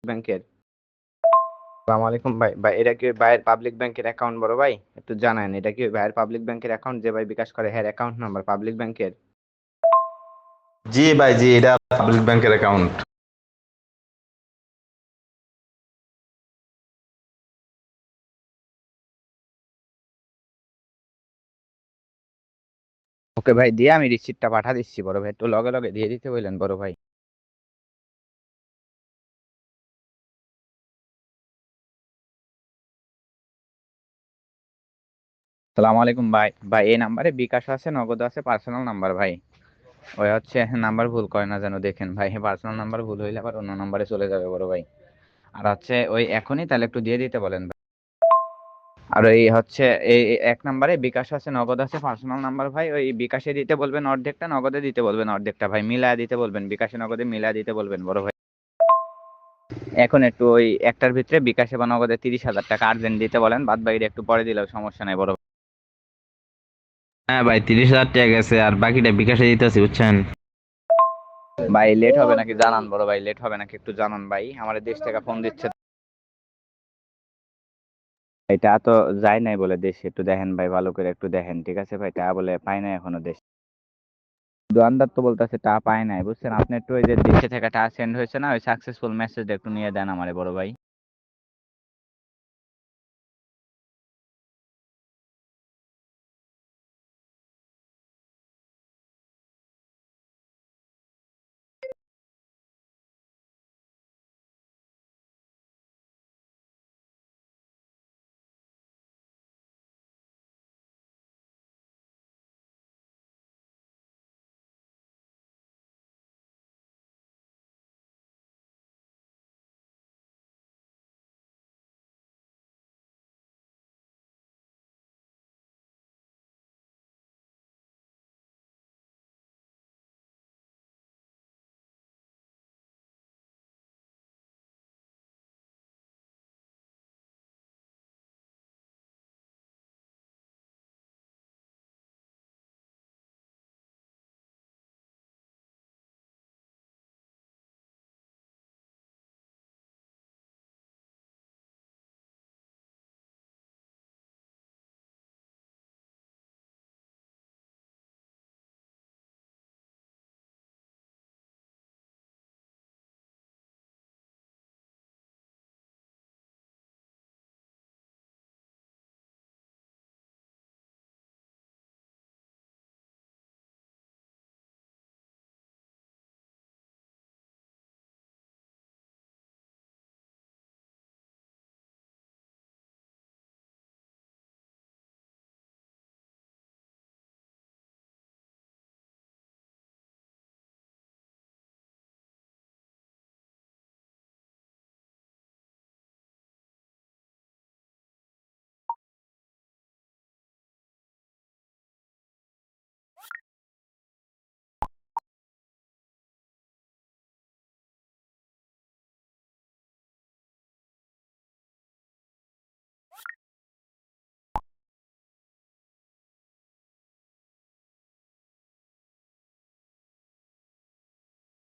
ব্যাংকের। আসসালামু আলাইকুম ভাই। ভাই এটা কি ভাইয়ের পাবলিক ব্যাংকের অ্যাকাউন্ট বড় ভাই? একটু জানান এটা কি ভাইয়ের পাবলিক ব্যাংকের অ্যাকাউন্ট যে ভাই বিকাশ করে হ্যাঁ অ্যাকাউন্ট নাম্বার পাবলিক ব্যাংকের? জি ভাই, জি, এটা পাবলিক ব্যাংকের অ্যাকাউন্ট। ওকে ভাই দিয়ে আমি রিসিপ্টটা পাঠা দিচ্ছি বড় ভাই, একটু লগে লগে দিয়ে দিতে বললেন বড় ভাই। সালাম আলাইকুম ভাই। ভাই এই নাম্বারে বিকাশ আছে, নগদ আছে, পার্সোনাল নাম্বার ভাই। ওই হচ্ছে নাম্বার ভুল করে না যেন দেখেন ভাই, পার্সোনাল নাম্বার ভুল হইলে আবার অন্য নাম্বারে চলে যাবে বড় ভাই। আর হচ্ছে ওই এখনই তাহলে একটু দিয়ে দিতে বলেন ভাই। আর ওই হচ্ছে এই এক নাম্বারে বিকাশ আছে, নগদ আছে, পার্সোনাল নাম্বার ভাই। ওই বিকাশে দিতে বলবেন অর্ধেকটা, নগদে দিতে বলবেন অর্ধেকটা ভাই, মিলায় দিতে বলবেন, বিকাশে নগদে মিলায় দিতে বলবেন বড় ভাই। এখন একটু ওই একটার ভিতরে বিকাশে বা নগদে 30,000 টাকা আর্জেন্ট দিতে বলেন, বাদ বাকিটা একটু পরে দিলেও সমস্যা নাই বড় ভাই। হ্যাঁ ভাই, 30,000 টাকা গেছে আর বাকিটা বিকাশে দিতেছি, বুঝছেন? ভাই লেট হবে নাকি জানান বড় ভাই, লেট হবে নাকি একটু জানান ভাই, আমার দেশ থেকে ফোন দিচ্ছে। এটা তো যায় নাই বলে দেশে, একটু দেখেন ভাই, ভালো করে একটু দেখেন ঠিক আছে ভাই, তা বলে পাই নাই এখনো দেশ। দোকানদার তো বলতেছে টা পায় নাই, বুঝছেন আপনি, একটু ওই যে দেশে থেকে টা সেন্ড হয়েছে না, ওই সাকসেসফুল মেসেজটা একটু নিয়ে দেন আমারে বড় ভাই।